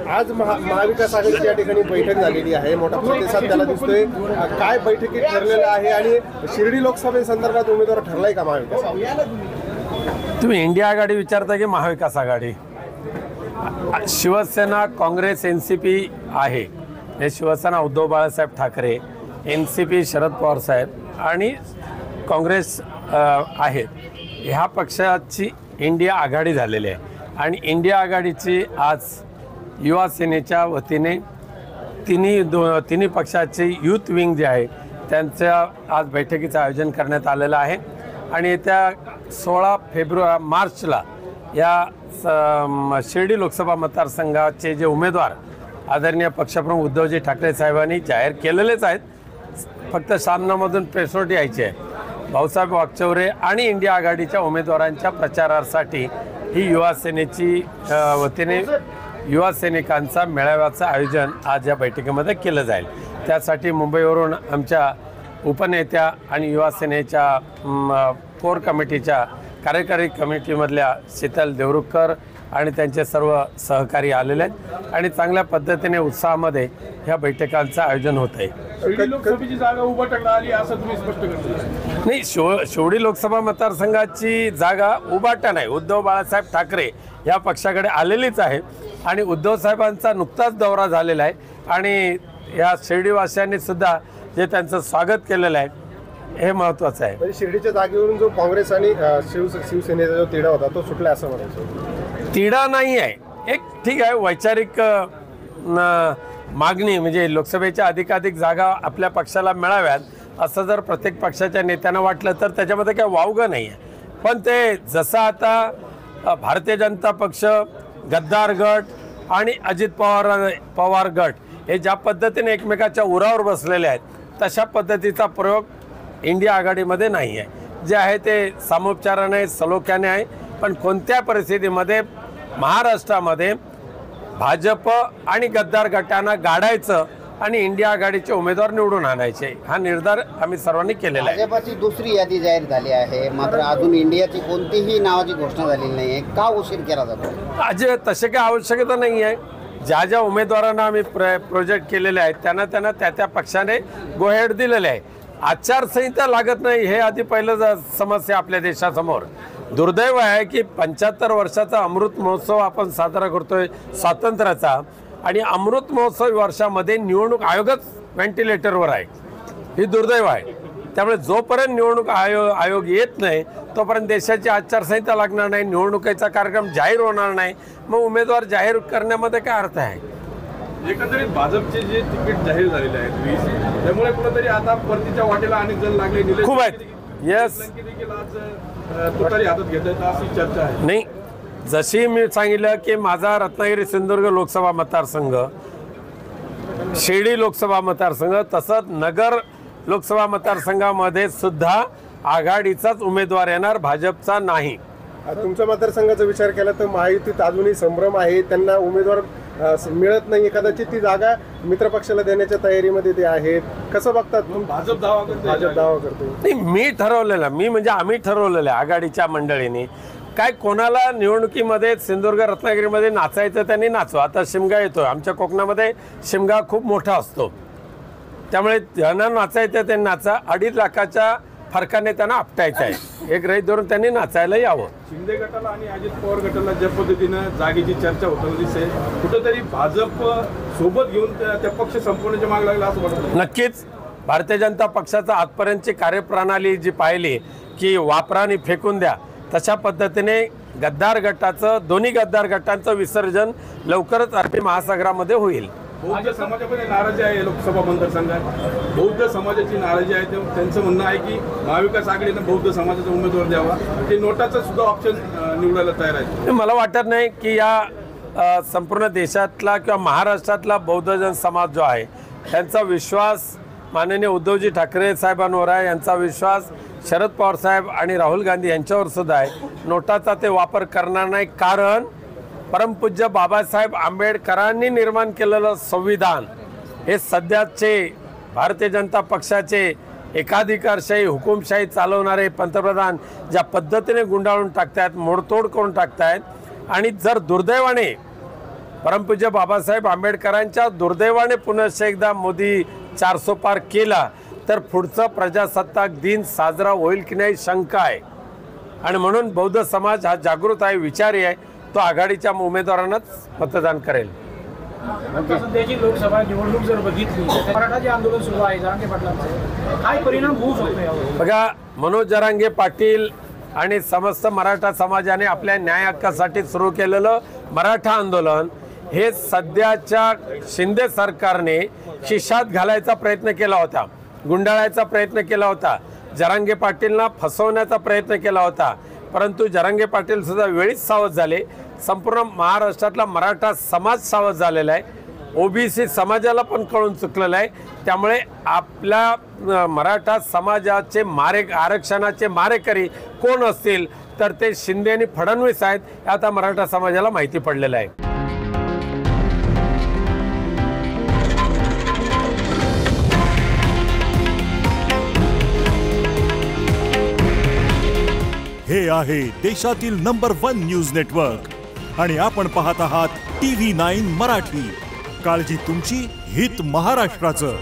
आज महाविकास आघाडीची या ठिकाणी बैठक झालेली आहे, मोठा प्रतिसाद त्याला दिसतोय। काय बैठकीत ठरलेलं आहे आणि शिर्डी लोकसभेसंदर्भात उमेदवार ठरलाय का महाविकास? तुम्ही इंडिया आघाडी विचारता की महाविकास आघाडी? शिवसेना, काँग्रेस, NCP आहे। हे शिवसेना उद्धव बाळासाहेब ठाकरे, NCP शरद पवार साहेब आणि काँग्रेस आहेत। ह्या पक्षाची इंडिया आघाडी झालेली आहे आणि इंडिया आघाडीची आज युवा सेनेच्या वतीने तिन्ही पक्षाची यूथ विंग जे आहे त्यांच्या आज बैठकीचं आयोजन करण्यात आलेलं आहे आणि येत्या 16 मार्चला या शिर्डी लोकसभा मतदारसंघाचे जे उमेदवार आदरणीय पक्षप्रमुख उद्धवजी ठाकरे साहेबांनी जाहीर केलेलेच आहेत, फक्त सामनामधून पेसोटी यायची आहे। भाऊसाहेब वागचौरे आणि इंडिया आघाडीच्या उमेदवारांच्या प्रचारासाठी ही युवा सेनेची वतीने युवा सैनिकांचा मेळाव्याचं आयोजन आज या बैठकीमध्ये केलं जाईल। त्यासाठी मुंबईवरून आमच्या उपनेत्या आणि युवा सेनेच्या कोर कमिटीच्या कार्यकारी कमिटीमधल्या शीतल देवरुखकर आणि त्यांचे सर्व सहकारी आलेले आहेत आणि चांगल्या पद्धतीने उत्साहामध्ये ह्या बैठकांचं आयोजन होत आहे। शिर्डी लोकसभेची जागा उभाटाकडे आली असं तुम्ही स्पष्ट करता? नाही, शिर्डी लोकसभा मतदारसंघाची जागा उभाटा नाही, उद्धव बाळासाहेब ठाकरे या पक्षाकडे आलेलीच आहे आणि उद्धव साहेबांचा नुकताच दौरा झालेला आहे आणि या शिर्डीवासियांनी सुद्धा जे त्यांचं स्वागत केलेलं आहे हे महत्त्वाचं आहे। म्हणजे शिर्डीच्या जागेवरून जो काँग्रेस आणि शिवसेनेचा जो तिढा होता तो सुटला असं म्हणायचं? तिढा नाही आहे, एक ठीक आहे वैचारिक मागणी, म्हणजे लोकसभेच्या अधिकाधिक जागा आपल्या पक्षाला मिळाव्यात असं जर प्रत्येक पक्षाच्या नेत्यांना वाटलं तर त्याच्यामध्ये काय वावगं नाही आहे। पण ते जसं आता भारतीय जनता पक्ष, गद्दार गट आणि अजित पवार गट हे ज्या पद्धतीने एकमेकाच्या उरावर बसलेले आहेत तशा पद्धतीचा प्रयोग इंडिया आघाडीमध्ये नाही आहे। जे आहे ते सामोपचाराने सलोख्याने आहे, पण कोणत्या परिस्थितीमध्ये महाराष्ट्रामध्ये भाजप आणि गद्दार गटांना गाडायचं आणि इंडिया आघाडीचे उमेदवार निवडून आणायचे हा निर्धार आम्ही सर्वांनी केलेला आहे। भाजपची दुसरी यादी जाहीर झाली आहे, मात्र अजून इंडियाची कोणतीही नावाची घोषणा झालेली नाही आहे, का उशीर केला जातो? अजय तसे काही आवश्यकता नाही आहे। ज्या ज्या उमेदवारांना आम्ही प्रोजेक्ट केलेले आहेत त्यांना त्या पक्षाने गोहेड दिलेले आहे। आचारसंहिता लागत नाही हे आधी पहिलं समस्या आपल्या देशासमोर। दुर्दैव आहे की 75 वर्षाचा अमृत महोत्सव आपण साजरा करतोय स्वातंत्र्याचा आणि अमृत महोत्सव वर्षामध्ये निवडणूक आयोगच व्हेंटिलेटरवर आहे, ही दुर्दैव आहे। त्यामुळे जोपर्यंत निवडणूक आयोग येत नाही तोपर्यंत देशाची आचारसंहिता लागणार नाही, निवडणुकीचा कार्यक्रम जाहीर होणार नाही, मग उमेदवार जाहीर करण्यामध्ये काय अर्थ आहे? एकंदरीत भाजपचे जे तिकीट जाहीर झालेले आहेत 20, त्यामुळे कुठेतरी आता परतीच्या वाटेला अनेक जण लागले खूप आहेत। यस, तुतारी हातात घेत आहेत अशी चर्चा आहे। नाही, जशी मी सांगितलं की माझा रत्नागिरी सिंधुदुर्ग लोकसभा मतदारसंघ, शिर्डी लोकसभा मतदारसंघ, तसंच नगर लोकसभा मतदारसंघामध्ये सुद्धा आघाडीचाच उमेदवार येणार, भाजपचा नाही। तुमच्या मतदारसंघाचा विचार केला तर महायुतीत अजूनही संभ्रम आहे, त्यांना उमेदवार मिळत नाही, कदाचित ती जागा मित्र पक्षाला देण्याच्या तयारीमध्ये ते आहेत, कसं बघतात? भाजप दावा करते? नाही, आम्ही ठरवलेलं आहे आघाडीच्या मंडळीने काय कोणाला निवडणुकीमध्ये सिंधुदुर्ग रत्नागिरीमध्ये नाचायचं त्यांनी नाचवा। आता शिमगा येतो, आमच्या कोकणामध्ये शिमगा खूप मोठा असतो, त्यामुळे ज्यांना नाचायचं त्यांनी नाचा। 2.5 लाखाच्या फरकाने त्यांना आपटायचं आहे, एक रहित धरून त्यांनी नाचायला यावं। शिंदे गटाला आणि अजित पवार गटाला ज्या पद्धतीनं जागेची चर्चा होताना दिसते, कुठेतरी भाजप सोबत घेऊन त्या पक्ष संपवण्याच्या मागे लागला असं वाटतं? नक्कीच। भारतीय जनता पक्षाचा आजपर्यंतची कार्यप्रणाली जी पाहिली की वापरा आणि फेकून द्या, तशा पद्धतीने गद्दार गटाचं, दोन्ही गद्दार गटांचं विसर्जन लवकरच अरबी महासागरामध्ये होईल। बौद्ध समाजामध्ये नाराजी आहे लोकसभा मतदारसंघात, बौद्ध समाजाची नाराजी आहे, त्यांचं म्हणणं आहे की महाविकास आघाडीनं बौद्ध समाजाचा उमेदवार द्यावा, ते नोटाचं सुद्धा ऑप्शन निवडायला तयार आहे। मला वाटत नाही की या संपूर्ण देशातला किंवा महाराष्ट्रातला बौद्धजन समाज जो आहे त्यांचा विश्वास माननीय उद्धवजी ठाकरे साहेबांवर आहे, यांचा विश्वास शरद पवार साहेब आणि राहुल गांधी यांच्यावर सुद्धा आहे। नोटाचा ते वापर करणार नाही, कारण परमपूज्य बाबासाहेब आंबेडकरांनी निर्माण केलेलं संविधान हे सध्याचे भारतीय जनता पक्षाचे एकाधिकारशाही हुकुमशाही चालवणारे पंतप्रधान ज्या पद्धतीने गुंडाळून टाकतात, मोडतोड करून टाकतायत आणि जर दुर्दैवाने परमपूज्य बाबासाहेब आंबेडकरांच्या दुर्दैवाने पुनश्च एकदा मोदी 400 पार केला तर पुढचा प्रजासत्ताक दिन साजरा होईल की नाही शंका आहे. आणि म्हणून बौद्ध समाज हा जागृत आहे, विचारी आहे, तो आघाडीच्या उमेदवारांनाच मतदान करेल. आता सध्याची लोकसभा निवडणूक जर बघितली तर मराठा जे आंदोलन सुरू आहे जरांगे पाटलांचं काय परिणाम होऊ शकतो यावर? बघा, मनोज जरांगे पाटील आणि समस्त मराठा समाजाने आपल्या न्याय हक्कासाठी सुरू केलेलं मराठा आंदोलन हे सध्याच्या शिंदे सरकारने खिशात घालायचा प्रयत्न केला होता, गुंडाळायचा प्रयत्न केला होता, जरांगे पाटीलना फसवण्याचा प्रयत्न केला होता. परंतु जरांगे पाटील सुद्धा वेळीच सावध झाले. संपूर्ण महाराष्ट्रातला मराठा समाज सावध झालेला आहे, ओबीसी समाजाला पण कळून चुकलेलं आहे. त्यामुळे आपल्या मराठा समाजाचे आरक्षणाचे मारेकरी कोण असतील तर ते शिंदे आणि फडणवीस आहेत, हे आता मराठा समाजाला माहिती पडलेलं आहे. हे आहे देशातील नंबर 1 न्यूज नेटवर्क आणि आपण पाहत आहात TV9 मराठी. काळजी तुमची, हित महाराष्ट्राचं.